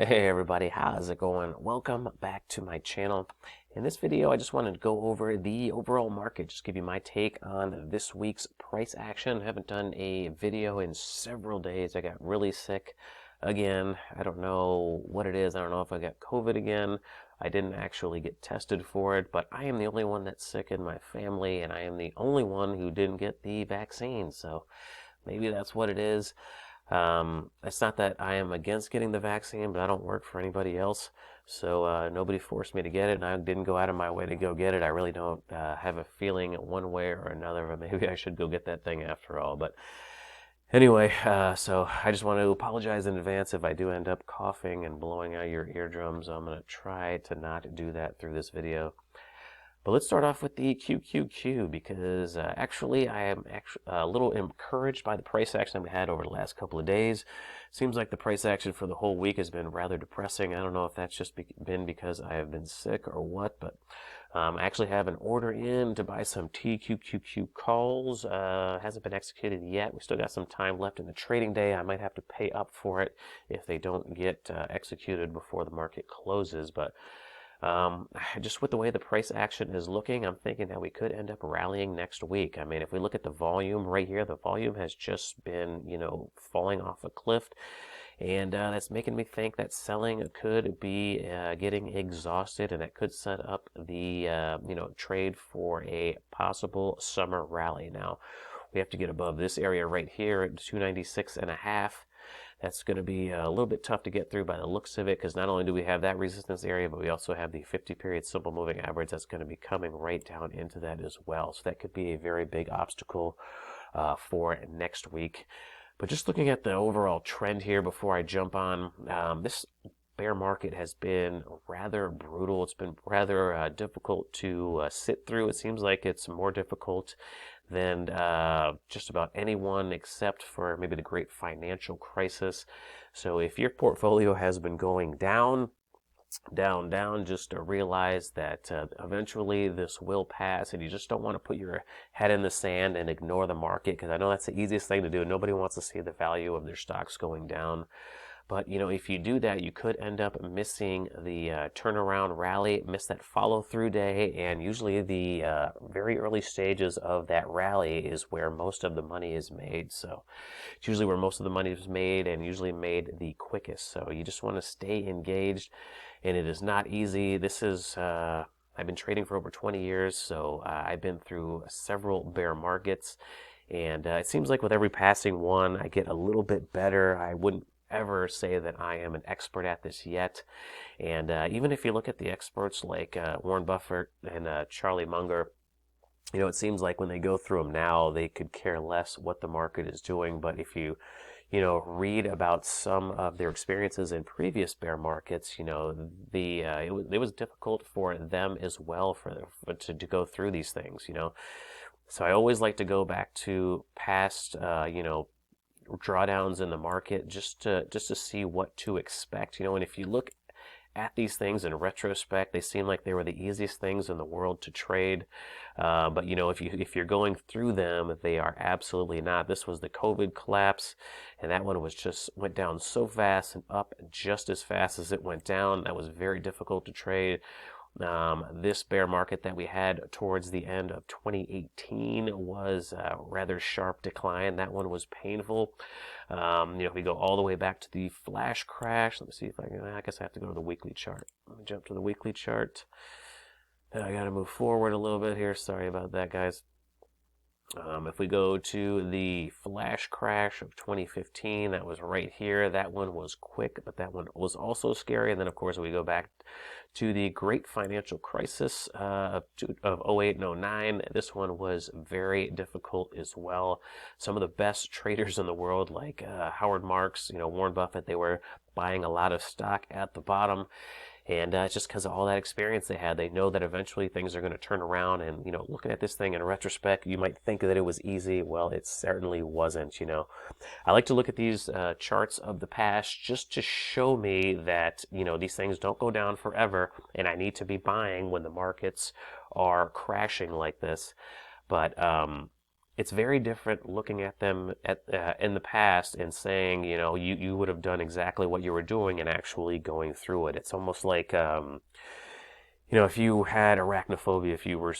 Hey everybody, how's it going? Welcome back to my channel. In this video, I just wanted to go over the overall market, just give you my take on this week's price action. I haven't done a video in several days. I got really sick again. I don't know what it is. I don't know if I got COVID again. I didn't actually get tested for it, but I am the only one that's sick in my family, and I am the only one who didn't get the vaccine. So maybe that's what it is. It's not that I am against getting the vaccine, but I don't work for anybody else. So nobody forced me to get it, and I didn't go out of my way to go get it. I really don't have a feeling one way or another, but maybe I should go get that thing after all. But anyway, so I just want to apologize in advance if I do end up coughing and blowing out your eardrums. I'm going to try to not do that through this video. But let's start off with the QQQ because actually I am a little encouraged by the price action we had over the last couple of days. Seems like the price action for the whole week has been rather depressing. I don't know if that's just been because I have been sick or what, but I actually have an order in to buy some TQQQ calls. Hasn't been executed yet. We still got some time left in the trading day. I might have to pay up for it if they don't get executed before the market closes, but just with the way the price action is looking, I'm thinking that we could end up rallying next week. I mean, if we look at the volume right here, the volume has just been, falling off a cliff. And that's making me think that selling could be getting exhausted, and that could set up the, trade for a possible summer rally. Now, we have to get above this area right here at 296.5. That's going to be a little bit tough to get through by the looks of it, because not only do we have that resistance area, but we also have the 50-period simple moving average that's going to be coming right down into that as well. So that could be a very big obstacle for next week. But just looking at the overall trend here before I jump on, this bear market has been rather brutal. It's been rather difficult to sit through. It seems like it's more difficult than just about anyone except for maybe the great financial crisis. So if your portfolio has been going down, just to realize that eventually this will pass, and you just don't want to put your head in the sand and ignore the market, because I know that's the easiest thing to do. Nobody wants to see the value of their stocks going down. But, if you do that, you could end up missing the turnaround rally, miss that follow-through day, and usually the very early stages of that rally is where most of the money is made. So it's usually where most of the money is made, and usually made the quickest. So you just want to stay engaged, and it is not easy. This is... I've been trading for over 20 years, so I've been through several bear markets, and it seems like with every passing one, I get a little bit better. I wouldn't ever say that I am an expert at this yet. And even if you look at the experts like Warren Buffett and Charlie Munger, it seems like when they go through them now, they could care less what the market is doing. But if you, read about some of their experiences in previous bear markets, it was difficult for them as well to go through these things, So I always like to go back to past, drawdowns in the market just to see what to expect, and if you look at these things in retrospect, they seem like they were the easiest things in the world to trade, but if you're going through them, they are absolutely not. This was the COVID collapse, and that one went down so fast and up just as fast as it went down. That was very difficult to trade. This bear market that we had towards the end of 2018 was a rather sharp decline. That one was painful. If we go all the way back to the flash crash, let me see if I guess I have to go to the weekly chart. Let me jump to the weekly chart. I got to move forward a little bit here. Sorry about that, guys. If we go to the flash crash of 2015, that was right here. That one was quick, but that one was also scary. And then, of course, we go back to the great financial crisis of 08 and 09. This one was very difficult as well. Some of the best traders in the world, like Howard Marks, Warren Buffett, they were buying a lot of stock at the bottom. And it's just because of all that experience they had. They know that eventually things are going to turn around. And, looking at this thing in retrospect, you might think that it was easy. Well, it certainly wasn't, I like to look at these charts of the past just to show me that, these things don't go down forever. And I need to be buying when the markets are crashing like this. But it's very different looking at them in the past and saying, you would have done exactly what you were doing and actually going through it. It's almost like, if you had arachnophobia, if you were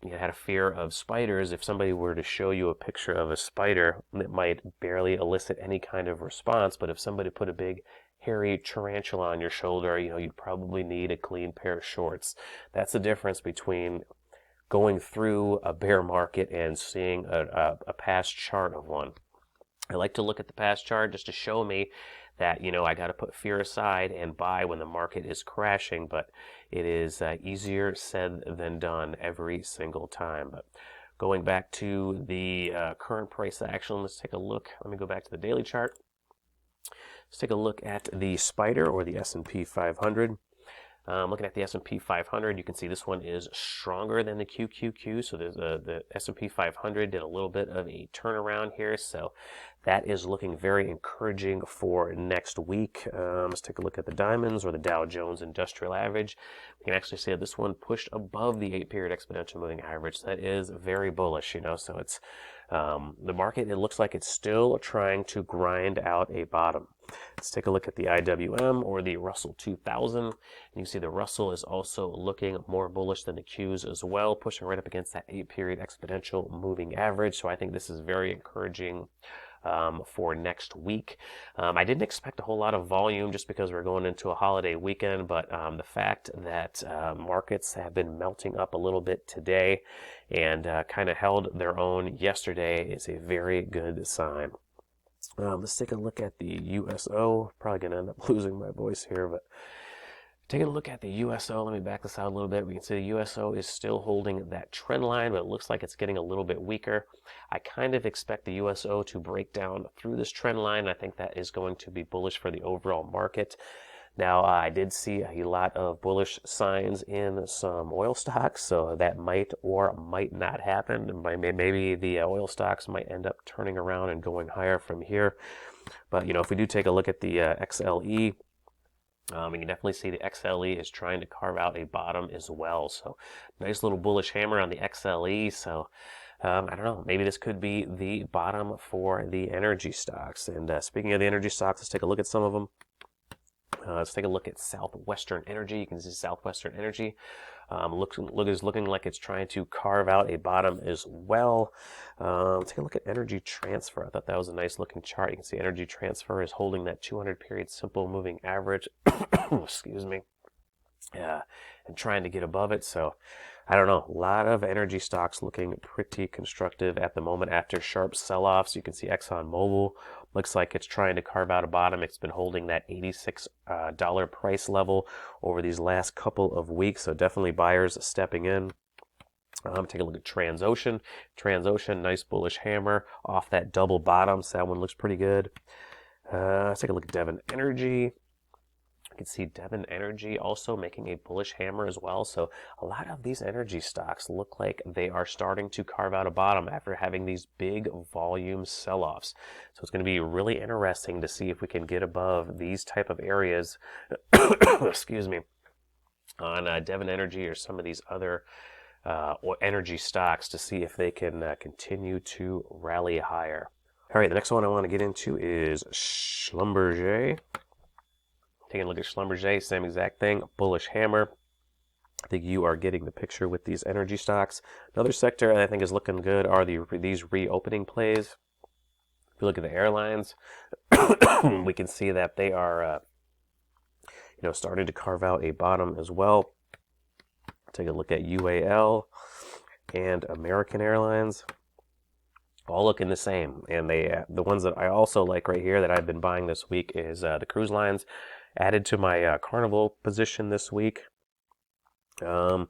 you had a fear of spiders, if somebody were to show you a picture of a spider, it might barely elicit any kind of response. But if somebody put a big hairy tarantula on your shoulder, you'd probably need a clean pair of shorts. That's the difference between going through a bear market and seeing a past chart of one. I like to look at the past chart just to show me that, I got to put fear aside and buy when the market is crashing, but it is easier said than done every single time. But going back to the current price action, let's take a look. Let me go back to the daily chart. Let's take a look at the spider, or the S&P 500. Looking at the S&P 500, you can see this one is stronger than the QQQ. So there's the S&P 500 did a little bit of a turnaround here. So that is looking very encouraging for next week. Let's take a look at the diamonds, or the Dow Jones Industrial Average. We can actually see that this one pushed above the 8-period exponential moving average. So that is very bullish, So it's the market, it looks like it's still trying to grind out a bottom. Let's take a look at the IWM, or the Russell 2000. And you see the Russell is also looking more bullish than the Qs as well, pushing right up against that 8-period exponential moving average. So I think this is very encouraging for next week. I didn't expect a whole lot of volume just because we're going into a holiday weekend, but the fact that markets have been melting up a little bit today and kind of held their own yesterday is a very good sign. Let's take a look at the USO. Probably going to end up losing my voice here, but taking a look at the USO, let me back this out a little bit. We can see the USO is still holding that trend line, but it looks like it's getting a little bit weaker. I kind of expect the USO to break down through this trend line. I think that is going to be bullish for the overall market. Now, I did see a lot of bullish signs in some oil stocks, so that might or might not happen. Maybe the oil stocks might end up turning around and going higher from here. But, if we do take a look at the XLE, you can definitely see the XLE is trying to carve out a bottom as well. So, nice little bullish hammer on the XLE. So, I don't know, maybe this could be the bottom for the energy stocks. And speaking of the energy stocks, let's take a look at some of them. Let's take a look at Southwestern Energy. You can see Southwestern Energy is looking like it's trying to carve out a bottom as well. Take a look at Energy Transfer. I thought that was a nice looking chart. You can see Energy Transfer is holding that 200-period simple moving average. Excuse me. And trying to get above it. So I don't know, a lot of energy stocks looking pretty constructive at the moment after sharp sell-offs. You can see ExxonMobil looks like it's trying to carve out a bottom. It's been holding that $86 price level over these last couple of weeks, so definitely buyers stepping in. Take a look at Transocean. Transocean, nice bullish hammer off that double bottom, so that one looks pretty good. Let's take a look at Devon Energy. You can see Devon Energy also making a bullish hammer as well. So a lot of these energy stocks look like they are starting to carve out a bottom after having these big volume sell-offs. So it's going to be really interesting to see if we can get above these type of areas, excuse me, on Devon Energy or some of these other energy stocks to see if they can continue to rally higher. All right, the next one I want to get into is Schlumberger. Taking a look at Schlumberger, same exact thing, bullish hammer. I think you are getting the picture with these energy stocks. Another sector I think is looking good are these reopening plays. If you look at the airlines, we can see that they are starting to carve out a bottom as well. Take a look at UAL and American Airlines. All looking the same. And the ones that I also like right here that I've been buying this week is the cruise lines. Added to my Carnival position this week. I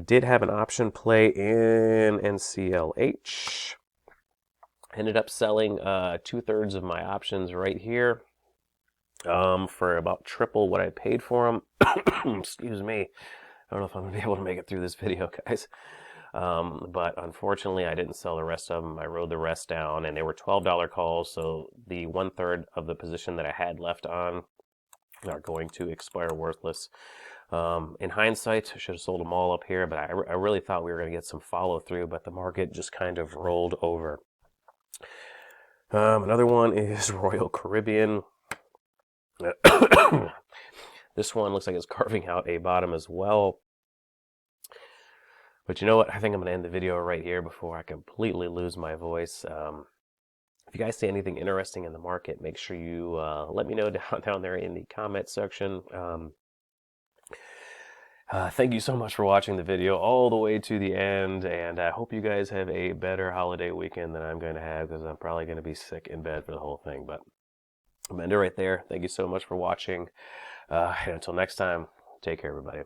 did have an option play in NCLH. Ended up selling 2/3 of my options right here for about triple what I paid for them. Excuse me. I don't know if I'm going to be able to make it through this video, guys. But unfortunately, I didn't sell the rest of them. I rode the rest down, and they were $12 calls, so the 1/3 of the position that I had left on are going to expire worthless. In hindsight, I should have sold them all up here, but I really thought we were going to get some follow through, but the market just kind of rolled over. Another one is Royal Caribbean. This one looks like it's carving out a bottom as well. But you know what? I think I'm going to end the video right here before I completely lose my voice. If you guys see anything interesting in the market, make sure you let me know down there in the comment section. Thank you so much for watching the video all the way to the end, and I hope you guys have a better holiday weekend than I'm going to have, because I'm probably going to be sick in bed for the whole thing. But I'm going to end it right there. Thank you so much for watching, and until next time, take care, everybody.